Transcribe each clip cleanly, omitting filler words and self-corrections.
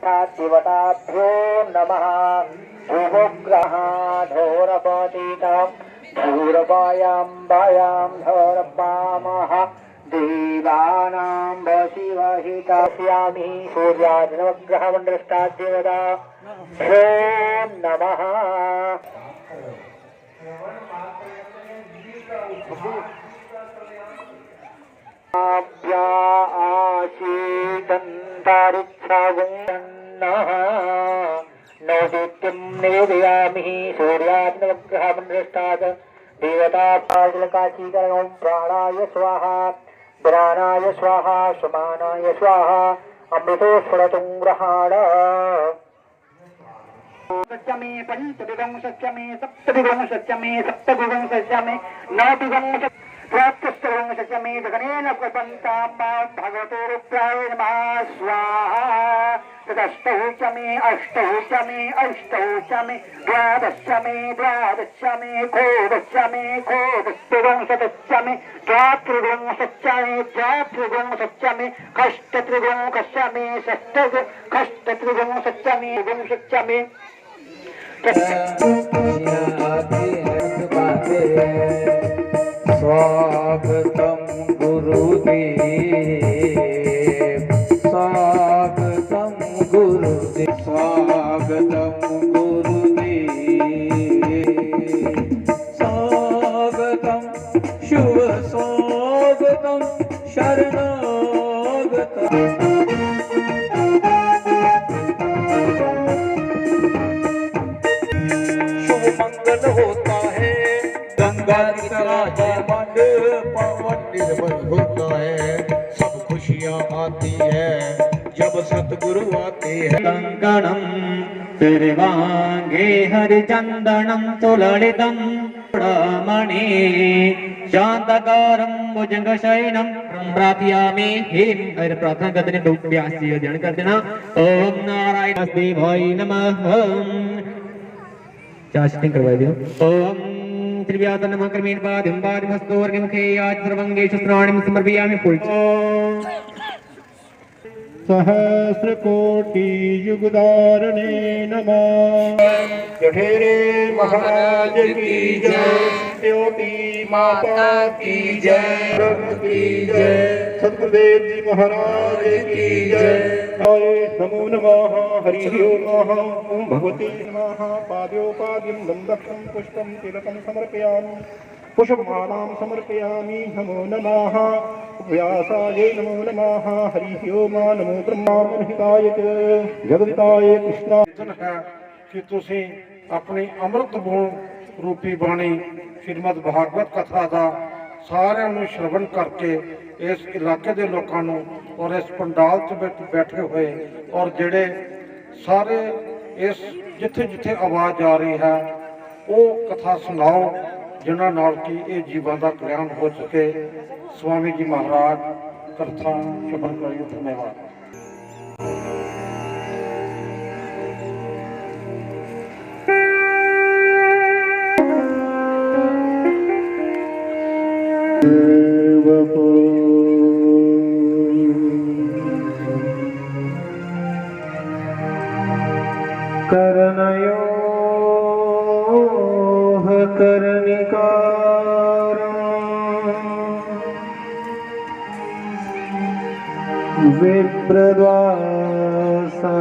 देवताभ्यो नमः। धूपग्रहाढोरपतितं धूरपायां वायां धूरपामः देवानां वशिवहितास्यामि। सूर्यादिनवग्रहमण्डलस्था देवता भ्यो नमः। नैवेद्यं निवेदयामि। सूर्यादिनवग्रहमण्डलस्था देवता पादलकाशीकरणं प्राणाय स्वाहा प्राणाय स्वाहा समानाय स्वाहा अमृतोस्फुरतुं ग्रहाण। सत्यमे पंचदिगं सत्यमे सप्तदिगं सत्यमे सप्तदिगं सत्यमे नवदिगं प्राप्तस्थलं सत्यमे जगनेन प्रपन्तां भगवतो रुद्राय नमः स्वाहा। तदष्टौचमे अष्टौचमे अष्टौचमे द्वादशमे द्वादशमे खोदशमे खोदस्त्रिगं सत्यमे द्वात्रिगं सत्यमे द्वात्रिगं सत्यमे कष्टत्रिगं कष्टमे षष्टत्रिगं सत्यमे गुं सत्यमे। स्वागतम गुरुदेव स्वागतम गुरुदेव स्वागतम गुरुदेव स्वागतम शुभ स्वागतम शरणागतम। शुभ मंगल होता है गंगा की तरह जयमंड पवन निर्मल होता है। सब खुशियाँ आती है जब सतगुरु आते हैं। कंकणम सर्वांगे हरिचंदनम सुललितम मणि शांतकारं भुजंगशयनं प्रार्थयामि। हेम हर प्रार्थना करते हैं तो व्यास जी ध्यान करते ना। ओम नारायण देवाय नमः। चाष्टिंग करवा दियो। ओम त्रिव्यात नमः क्रमेण पादं पादमस्तोर्गमुखे आज सर्वंगेषु स्नानं समर्पयामि। फुल सहस्रकोटि युगधारणे नमः। जठेरे महाराज की जय, ज्योति माता की जय, की जय, सतगुरुदेव जी महाराज की जय। नमो नमः। हरि ओम ओम भगवते नमः। पाद्योपाद्यं दंडकं पुष्पं तिलकं समर्पयामि पुष्पमालां समर्पयामि। नमो नमः व्यासाय नमो नमः। हरि ओम नमो ब्रह्माहिताय जगदिताय कृष्णा। है कि तुसी अपनी अमृत बोल रूपी बाणी श्रीमद भागवत कथा का सारे श्रवण करके इस इलाके के लोगों और इस पंडाल च बैठे हुए और जेड़े सारे इस जिथे जिथे आवाज़ आ रही है वो कथा सुनाओ जिन्होंने नाल की ये जीवन का कल्याण हो सके। स्वामी जी महाराज कथा श्रवण करिए। धन्यवाद। कर्णयोः कर्णिकारं विप्रद्वासा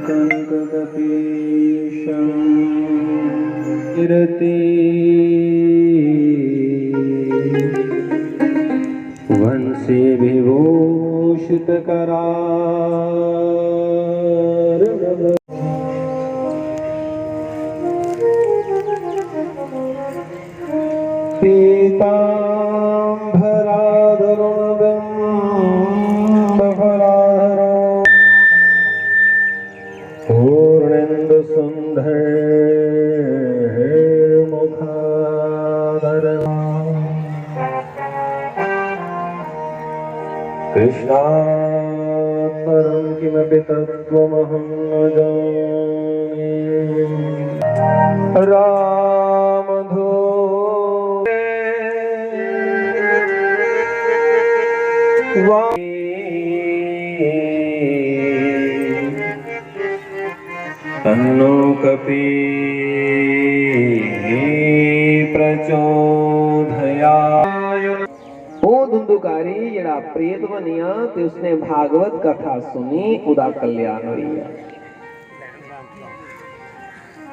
कङ्ककपीशं कीर्ति वंशी विभूषितकरा पीताम्बराधरुणबिम्बफलाधरो पूर्णेन्दुसुन्दरमुखाधरम् कृष्णात् परं किमपि तत्त्वमहं न जाने। रामधो वाणी कपि प्रचोदयाय। ਉਹ ਧੁੰਦੁਕਾਰੀ ਜਿਹੜਾ ਪ੍ਰੇਤ ਬਣਿਆ ਤੇ ਉਸਨੇ ਭਾਗਵਤ ਕਥਾ ਸੁਣੀ, ਉਹਦਾ ਕਲਿਆਣ ਹੋਈ ਹੈ।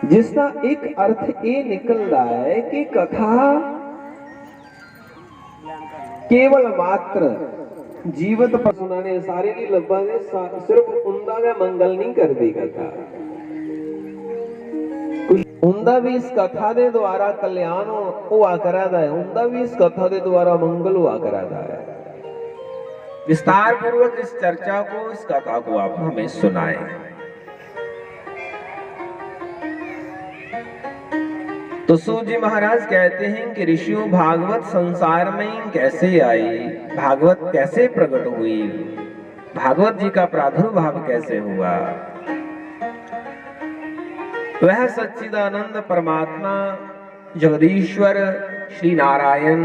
ਜਿਸ ਦਾ ਇੱਕ ਅਰਥ ਇਹ ਨਿਕਲਦਾ ਹੈ ਕਿ ਕਥਾ ਕੇਵਲ ਮਾਤਰ ਜੀਵਤ ਪਰਸਨਾਂ ਨੇ ਸਾਰੇ ਲਈ ਲੱਭਾਂ ਦੇ ਸਿਰਫ ਉਹਨਾਂ ਦਾ ਮੰਗਲ ਨਹੀਂ ਕਰਦੀ ਕਥਾ, उनका भी इस कथा के द्वारा कल्याण हुआ कराता है, उनका भी इस कथा के द्वारा मंगल हुआ कराता है। विस्तार पूर्वक इस चर्चा को, इस कथा को आप हमें सुनाए। तो सूत जी महाराज कहते हैं कि ऋषियों भागवत संसार में कैसे आई, भागवत कैसे प्रकट हुई, भागवत जी का प्रादुर्भाव कैसे हुआ। वह सच्चिदानंद परमात्मा जगदीश्वर श्री नारायण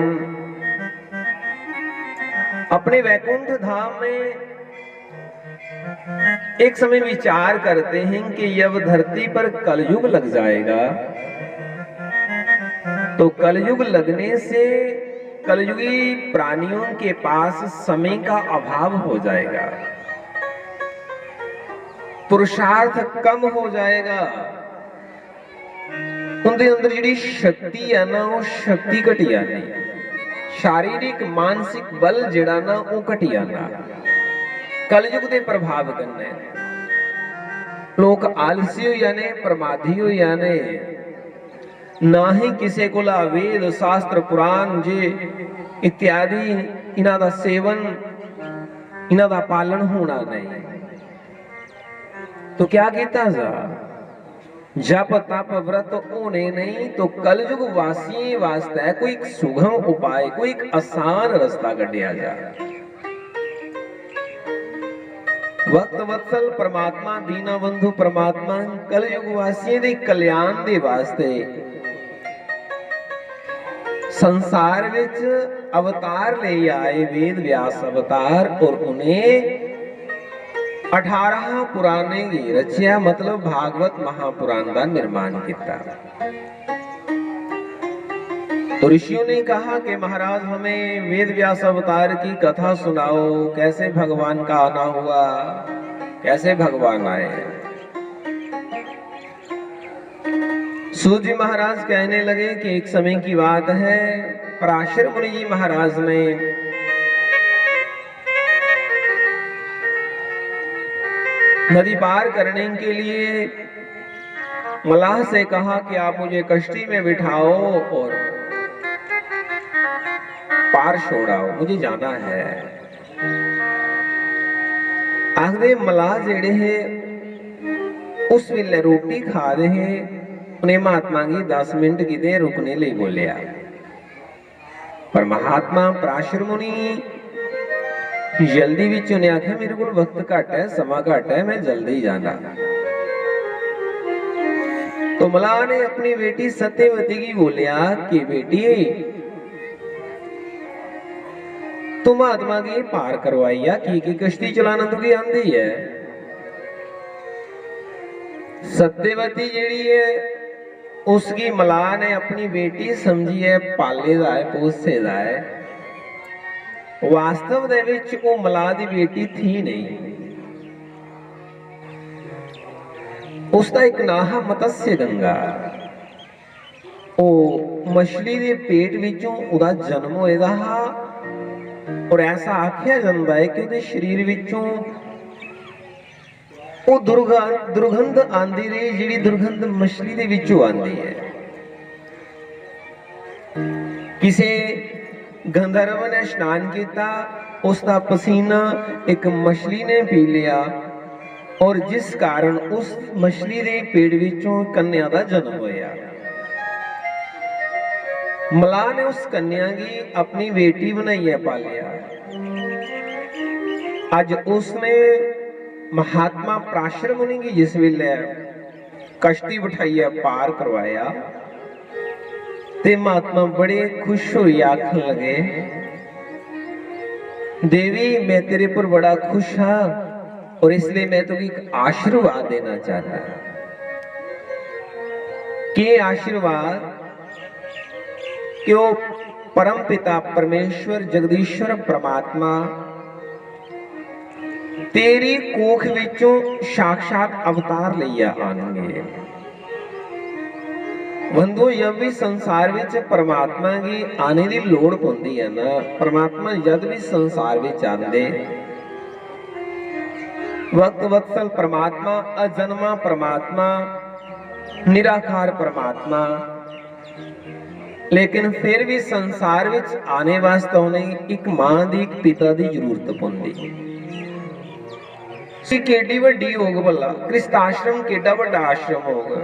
अपने वैकुंठ धाम में एक समय विचार करते हैं कि जब धरती पर कलयुग लग जाएगा तो कलयुग लगने से कलयुगी प्राणियों के पास समय का अभाव हो जाएगा, पुरुषार्थ कम हो जाएगा, उनके अंदर जी शक्ति है ना वो शक्ति घटी जानी, शारीरिक मानसिक बल जिहड़ा ना वो घटी जाना। कलयुग के प्रभाव कन्ने लोग आलसी हो जाने, प्रमादी हो जाने, ना ही किसी को वेद शास्त्र पुराण जे इत्यादि इन्हां दा सेवन, इन्हां दा पालन होना नहीं। तो क्या कीता जा, जप तप व्रत होने नहीं, तो कलयुग वासी वास्ते कोई सुगम उपाय, कोई आसान रास्ता कढ़िया जाए। वक्त वत्सल परमात्मा, दीना बंधु परमात्मा कलयुग वासियों के कल्याण के वास्ते संसार विच अवतार ले आए, वेद व्यास अवतार, और उन्हें 18 पुराने की रचिया, मतलब भागवत महापुराण का निर्माण किया। तो ऋषियों ने कहा कि महाराज हमें वेद व्यास अवतार की कथा सुनाओ, कैसे भगवान का आना हुआ, कैसे भगवान आए। सूत जी महाराज कहने लगे कि एक समय की बात है, पराशर मुनि जी महाराज ने नदी पार करने के लिए मलाह से कहा कि आप मुझे कश्ती में बिठाओ और पार छोड़ाओ, मुझे जाना है। आखदे मलाह जेड़े है उस वेले रोटी खा रहे हैं, उन्हें महात्मा की 10 मिनट किते रुकने लिए बोलिया, पर महात्मा पराशर मुनि जल्दी विच उन्हें आख्या मेरे को वक्त घट है, समा घट है, मैं जल्दी जाना। तो मलाह ने अपनी बेटी सत्यवती की बोलिया कि बेटी तू महात्मा की पार करवाइया की कश्ती चलाना तो की आंदी है। सत्यवती जेड़ी है उसकी मलाह ने अपनी बेटी समझी है, पाले दा है, पोसे दा है। वास्तव दे विच वो मलाह दी बेटी थी नहीं, उसका एक नाम मत्स्य गंगा, वो मछली के पेट विचों उदा जन्म होएगा। और ऐसा आख्या जाता है कि उहदे शरीर विचों वो दुर्गंध आंदी रही, जिहड़ी दुर्गंध मछली दे विचों आंदी है। किसी गंधर्व ने स्नान किया, उसका पसीना एक मछली ने पी लिया, और जिस कारण उस मछली के पेट विचों कन्या का जन्म होया। मलाह ने उस कन्या की अपनी बेटी बनाई है, पालिया। आज उसने महात्मा पराशर मुनि की जिस वेले कश्ती बिठाई है, पार करवाया, ते महात्मा बड़े खुश हुई, आखन लगे देवी मैं तेरे पर बड़ा खुश हाँ, और इसलिए मैं तो एक आशीर्वाद देना चाहता। के आशीर्वाद कि वो परम पिता परमेश्वर जगदीश्वर परमात्मा तेरी कोख विचों साक्षात अवतार लिया आएंगे। बंधु जब भी संसार विच परमात्मा की आने की लोड़ पौंदी है ना, परमात्मा जब भी संसार विच आंदे, वक्त वत्सल परमात्मा, अजन्मा परमात्मा, निराकार परमात्मा, लेकिन फिर भी संसार विच आने वास्ते उन्हें एक मां दी, एक पिता की जरूरत पौंदी। केडी वड्डी होग भला, क्रिस्त आश्रम केडा वड्डा आश्रम होगा।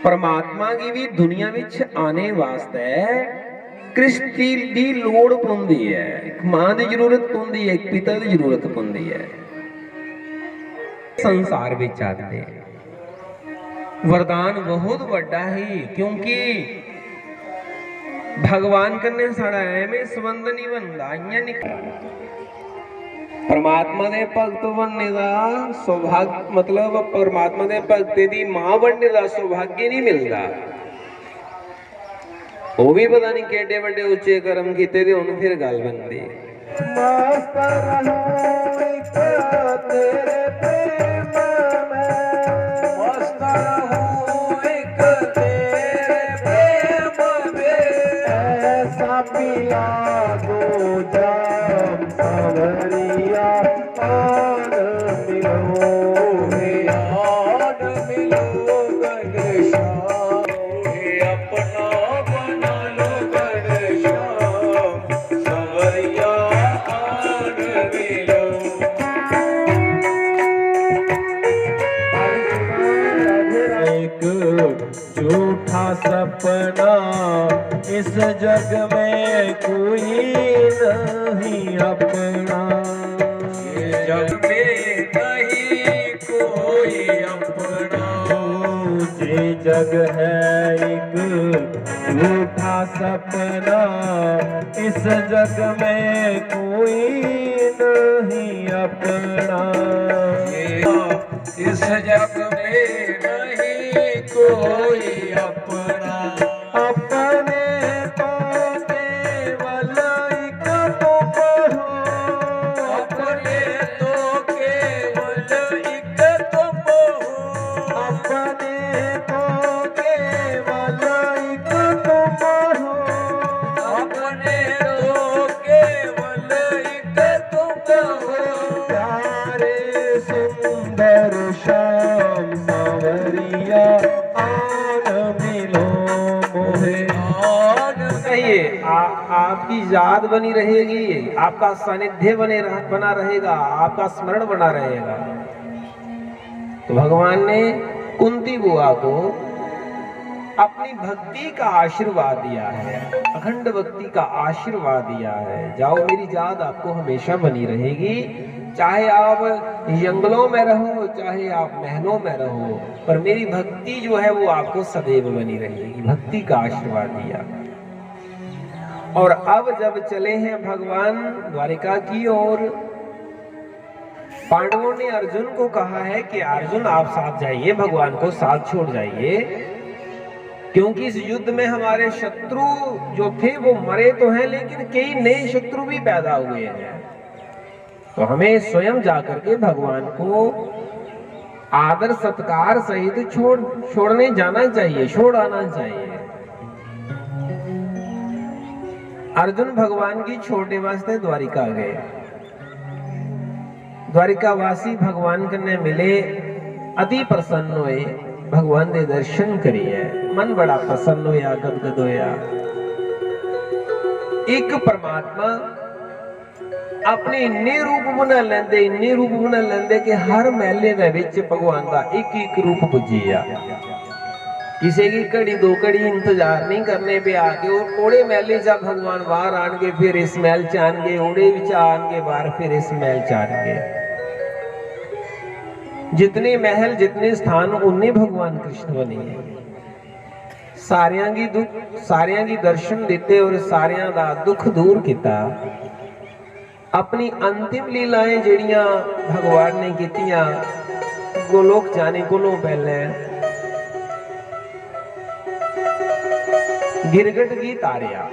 परमात्मा की भी दुनिया विच आने वास्ते कृष्टि दी लोड़ पौंदी है, एक मां की जरूरत पौंदी है, एक पिता की जरूरत पौंदी है। संसार विच आते वरदान बहुत बड़ा है, क्योंकि भगवान कन्ने साड़ा एवें संबंध नहीं बनता। परमात्मा दे भगत बनने का सौभाग्य, मतलब परमात्मा दे भगते दी मां बनने का सौभाग्य नहीं मिलता। वो भी पता नहीं केडे बड़े उच्चे कर्म किते ते उन्हें फिर गल बनती। सपना इस जग में कोई नहीं अपना, जग में नहीं कोई अपना। ये जग है एक झूठा सपना, इस जग में कोई नहीं अपना, इस जग में नहीं कोई अपना। अपने तो केवल एक तुम हो, अपने तो केवल एक तुम हो, अपने तो केवल एक तुम हो, अपने तो केवल एक तुम हो। प्यारे सुंदर श्याम सांवरिया आपकी याद बनी रहेगी, आपका सानिध्य बना रहेगा, आपका स्मरण बना रहेगा। तो भगवान ने कुंती बुआ को अपनी भक्ति का आशीर्वाद दिया है, अखंड भक्ति का आशीर्वाद दिया है। जाओ, मेरी याद आपको हमेशा बनी रहेगी, चाहे आप जंगलों में रहो, चाहे आप महलों में रहो, पर मेरी भक्ति जो है वो आपको सदैव बनी रहेगी। भक्ति का आशीर्वाद दिया। और अब जब चले हैं भगवान द्वारिका की ओर, पांडवों ने अर्जुन को कहा है कि अर्जुन आप साथ जाइए, भगवान को साथ छोड़ जाइए, क्योंकि इस युद्ध में हमारे शत्रु जो थे वो मरे तो हैं, लेकिन कई नए शत्रु भी पैदा हुए हैं। तो हमें स्वयं जाकर के भगवान को आदर सत्कार सहित छोड़ने जाना चाहिए, छोड़ आना चाहिए। अर्जुन भगवान की छोड़ने वास्ते द्वारिका गए। द्वारिका वासी भगवान कन्ने मिले, अति प्रसन्न हुए, भगवान दे दर्शन करिए, मन बड़ा प्रसन्न होया, गदगद होया। एक परमात्मा अपने इन्ने रूप बना लेंदे कि हर महले दे विच भगवान का एक एक रूप पुजिया। किसी की घड़ी दो घड़ी इंतजार नहीं करने पे आके ओड़े महले च भगवान बाहर आएंगे, फिर इस महल च आएंगे, ओड़े विच आएंगे बाहर, फिर इस महल च आएंगे। जितने महल जितने स्थान उन्ने भगवान कृष्ण बने हैं। सारियां की दर्शन दिते और सारियां दा दुख दूर किया। अपनी अंतिम लीलाएं जड़ियां भगवान ने कीतियां गोलोक जाने कोलों पहले गिरगट की तारिया।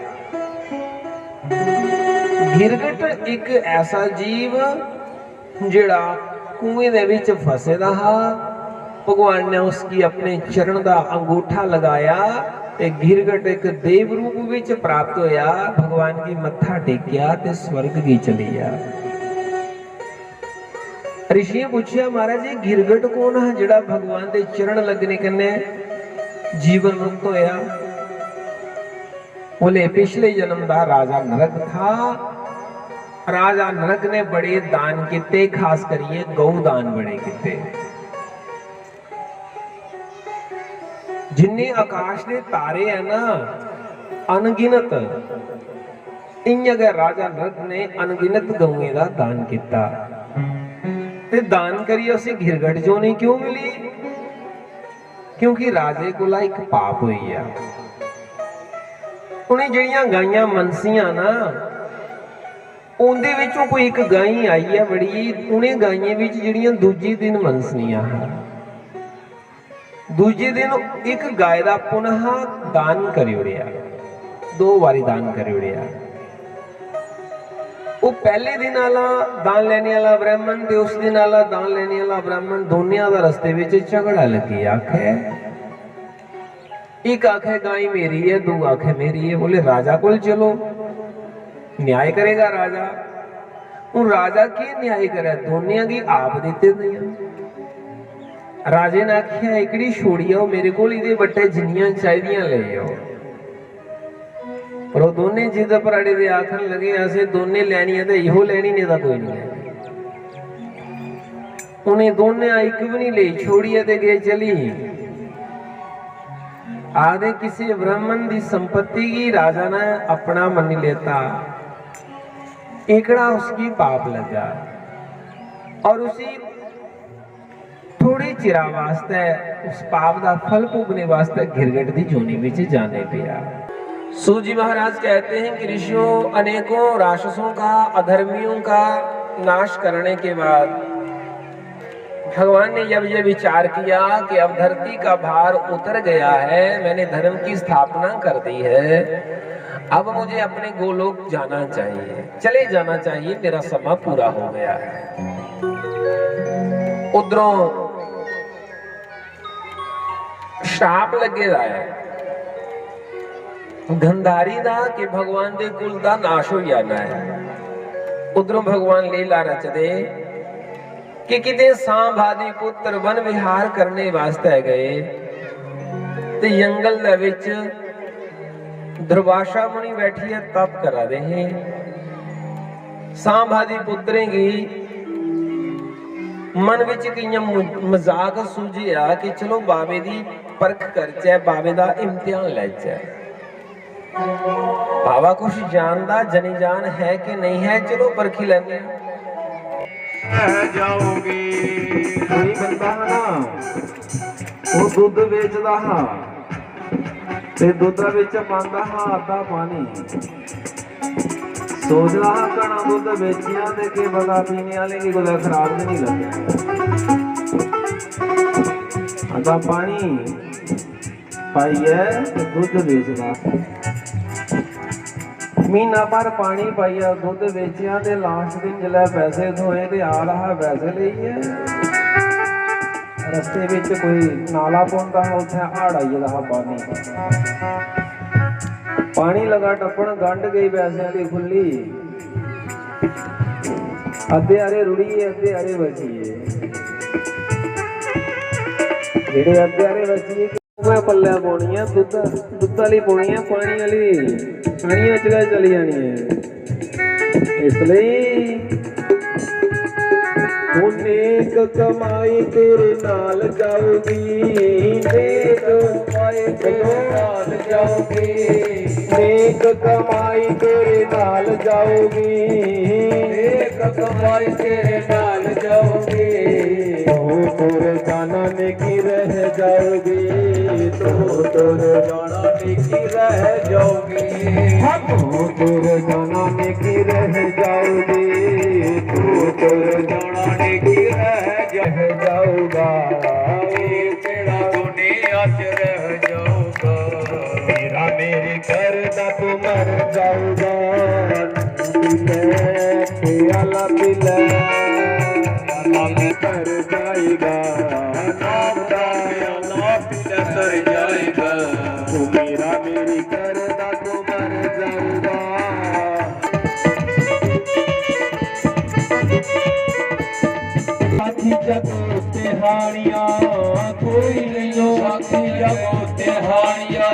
गिरगट एक ऐसा जीव जिहड़ा कुएं दे विच फसे दा हा। भगवान ने उसकी अपने चरण दा अंगूठा लगाया ते गिरगट एक देव रूप विच प्राप्त होया। भगवान की मत्था टेकिया ते स्वर्ग की चली गया। ऋषि पूछया महाराज जी गिरगट कौन है जिहड़ा भगवान दे चरण लगने कन्ने जीवन मुक्त होया? बोले पिछले जन्म दा राजा नरक था। राजा नरक ने बड़े दान किते, खास करिए गौ दान बड़े किते। जिन्ने आकाश दे तारे है ना अनगिनत, इन जगह राजा नरक ने अनगिनत गौएं दा दान किता। ते दान करिए उसे गिरगट जोनी क्यों मिली? क्योंकि राजे कोला एक पाप हुई है। उन्हें जड़ियां गाइयां मनसियां ना उनदे विचों कोई एक गाई आई है बड़ी, उन्हें गाइयां विच जड़ियां दूजे दिन मनसनियां दूजे दिन एक गाय दा पुनः दान करी उड़िया, 2 बारी दान करी उड़िया। वो पहले दिन वाला दान लेने वाला ब्राह्मण ते उस दिन वाला दान लेने वाला ब्राह्मण दोनों दा रस्ते विच झगड़ा लगी। आखे एक आखे गाय मेरी है, 2 आखे मेरी है। बोले राजा को चलो न्याय करेगा राजा। हूं राजा की न्याय करे? दोनों की आप दिते नहीं। राजे ने आख्या एकड़ी छोड़ी आओ मेरे को बट्टे जिन्नियां चाहिए ले आओ। पर वो दोने जिद पराड़े दे आखन लगे असें दोने लैनी है तो इहो लैनी नहीं तो कोई नहीं लैनी। उन्हें दोने एक भी नहीं ली, छोड़ी है गए चली। आधे किसी ब्राह्मण की संपत्ति की राजा ने अपना मन लेता, एकड़ा उसकी पाप लगा और उसी थोड़ी चिरा वास्ते उस पाप का फल भोगने वास्ते गिरगट की जोनी विच जाने पिया। सूजी महाराज कहते हैं कि ऋषियों अनेकों राक्षसों का, अधर्मियों का नाश करने के बाद भगवान ने जब ये विचार किया कि अब धरती का भार उतर गया है, मैंने धर्म की स्थापना कर दी है, अब मुझे अपने गोलोक जाना चाहिए, चले जाना चाहिए, मेरा समय पूरा हो गया है। उधरों शाप लगे दा है गंधारी दा कि भगवान दे कुल दा नाश हो जाना है। उधरों भगवान लीला रचदे कि किते सांभ आदि पुत्र वन विहार करने वास्ते गए ते जंगल दे विच दुर्वासा मुनि बैठी है तप करा रहे। सांभ आदि पुत्रें की मन विच कियां मजाक सूझिया कि चलो बाबे दी परख करचै, बाबे दा इम्तिहान लैचै। बाबा कुछ जानदा जनी जान है कि नहीं है, चलो परखी लैने। जाओगी कोई बंदा ना वो दुध बेचदा हा ते दुध विच पांदा हा आधा पानी। सोचदा हा कणा दुध बेचिया ते के बगा पीने वाले की कोई खराब नहीं लगे। आधा पानी पाइए ते दुध बेचदा। महीना भर पानी पाइया दुध बेचिया ते लास्ट दिन जिले पैसे धोए ते आ रहा पैसे लेइए। रस्ते विच कोई नाला पौंदा है, उत्थे हाड़ आई जाता पानी लगा टप्पण, गंढ गई पैसों की खुली। अद्धे आरे रुड़िए अद्धे आरे बचिए। जेडे अद्धे आरे बचिए पल्ले पानी है, दुध वाली पानी है, पानी वाली पानिया च चली जानी है। इसलिए नेक कमाई तेरे नाल जाओगी, नेक कमाई तेरे नाल जाओगी, नेक कमाई तेरे नाल जाओगी, नेक कमाई तेरे नाल जाओगी। तो तोरे जाना नेकी रह जाओगी, तो तोरे जाना नेकी रह जाओगी, तो तोरे जाना नेकी रह जाओगी, तो तोरे जाना नेकी रह जाऊगा। तेरा दुनिया च रह जाऊगा, मेरा मेरी जाऊगा अला पिला कर जाएगा नाम दाया ना पिला कर जाएगा तू मेरा मेरी करदा तो मर जाऊगा साथी जगो तिहाड़िया कोई नहीं हो साथी जगो तिहाड़िया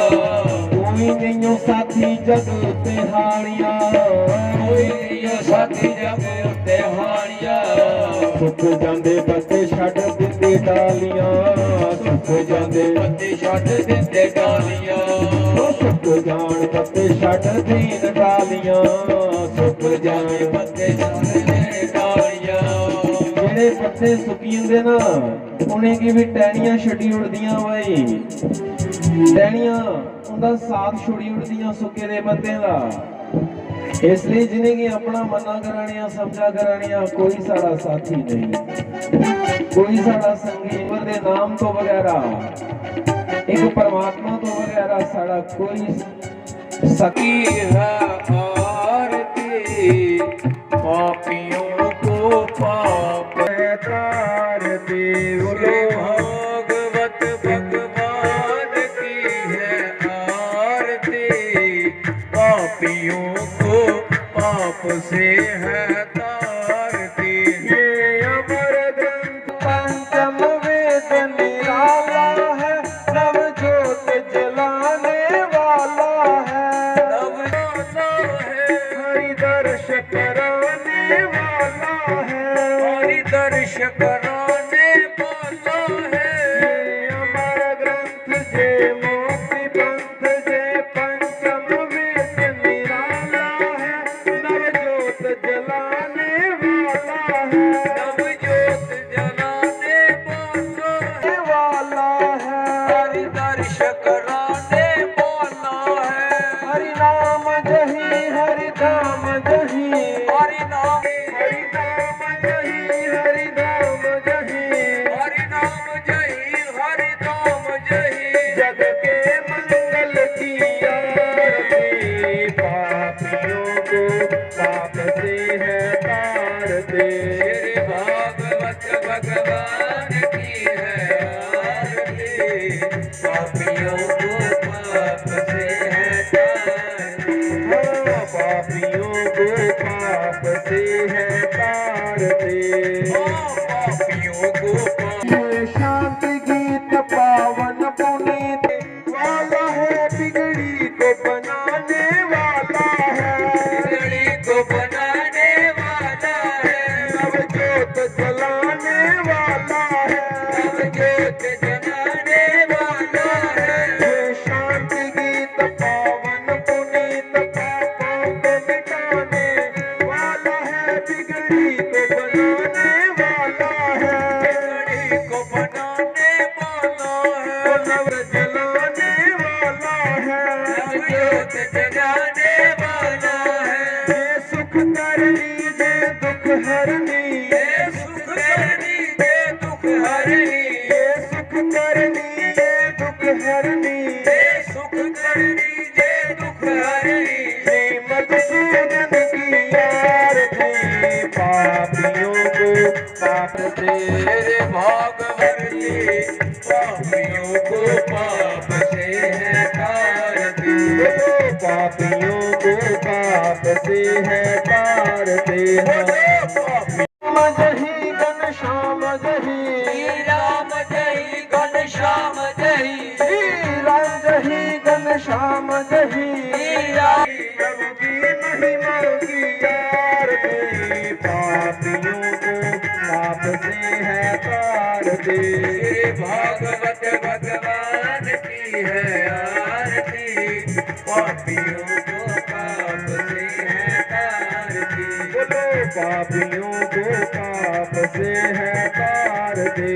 कोई नहीं हो साथी जगो तिहाड़िया कोई नहीं हो साथी जगो तिहाड़िया सुख जांदे पत्ते छड़ दिंदे डालियां सुख जांदे पत्ते छड़ दिंदे डालियां सुख जान पत्ते छड़ दीन डालियां सुख जान पत्ते छड़ दीन डालियां ਜਿਹੜੇ ਪੱਤੇ ਸੁੱਕੀ ਜਾਂਦੇ ਨਾ ਉਹਨੇ ਕੀ ਵੀ ਟਹਿਣੀਆਂ ਛੱਡੀ ਉੜਦੀਆਂ ਬਾਈ ਟਹਿਣੀਆਂ ਉਹਦਾ ਸਾਥ ਛੁੜੀ ਉੜਦੀਆਂ ਸੁੱਕੇ ਦੇ ਪੱਤੇ ਦਾ ਇਸ ਲਈ ਜਿਹਨੇ ਕੀ ਆਪਣਾ ਮਨਾ ਕਰਾਣੀਆਂ ਸਮਝਾ ਕਰਾਣੀਆਂ ਕੋਈ ਸਾਡਾ ਸਾਥੀ ਨਹੀਂ ਕੋਈ ਸਾਡਾ ਸੰਗੀ ਵਰ ਦੇ ਨਾਮ ਤੋਂ ਵਗੈਰਾ ਇੱਕ ਪਰਮਾਤਮਾ ਤੋਂ ਵਗੈਰਾ ਸਾਡਾ ਕੋਈ ਸਕੀ ਹੈ ਆਰਤੀ पापियों को पाप तारते बोलो भागवत भगवान की है आरती पापियों को पाप से है तारती ये अमर ग्रंथ पंचम वेद निराला है नव ज्योत जलाने वाला है नव हरि दर्श कराने वाला है हरि दर्श कराने वाला है अमर ग्रंथ जे मोक्ति पंथ जे पंचम वेद निराला है नव ज्योत जलाने वाला है नव ज्योत जलाने वाला है हरि दर्श कराने वाला है हरि नाम जही हरि धाम जही हरि नाम जही हरि धाम जही हरि नाम जही हरि धाम जही जग के मंगल की आरती पापियों को पाप से है तारते भागवत भगवान की है आरती पापियों को पाप से है पापियों को पाप से है तारते पापियों को शांति गीत पावन पुनीत वाला है बिगड़ी को बनाने वाला है बिगड़ी को बनाने वाला है नव ज्योत जलाने वाला है नव ज्योत जलाने वाला है शांति गीत पावन पुनीत पापों को मिटाने वाला है बिगड़ी को बनाने वाला है बिगड़ी को बनाने वाला है नव जलाने वाला है नव ज्योत जलाने वाला है ये सुख करनी जे दुख हरनी ये सुख करनी जे दुख हरनी ये सुख करनी जे दुख हरनी ये सुख करनी जे दुख हरनी श्रीमद सूदन की आरती पापियों को पाप से भागवती पापियों को पाप से है तारती पापियों को पाप से है तारते जही घन श्याम जही राम जही घन श्याम जही श्री राम जही घन श्याम जही प्रभु की महिमा की आरती पापियों को पाप से है तारते भागवत भगवान की है आरती पापियों को पाप से है तारती बोलो पापियों को पाप से है तारते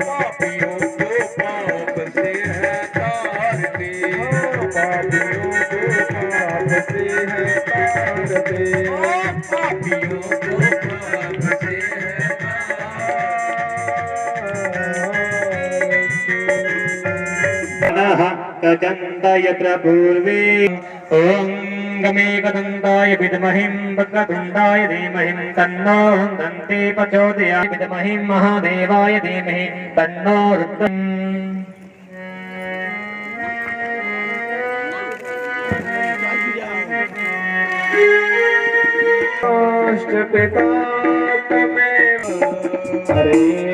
पापियों को पाप से है तारते पापियों को पाप से है तारते पापियों को पाप से है कचंद यत्र पूर्वे ओम गमेकदन्ताय विद्महे वक्रतुण्डाय धीमहि तन्नो दन्ते प्रचोदयात् विद्महे महादेवाय धीमहि तन्नो रुद्रम् पिता तमेव हरे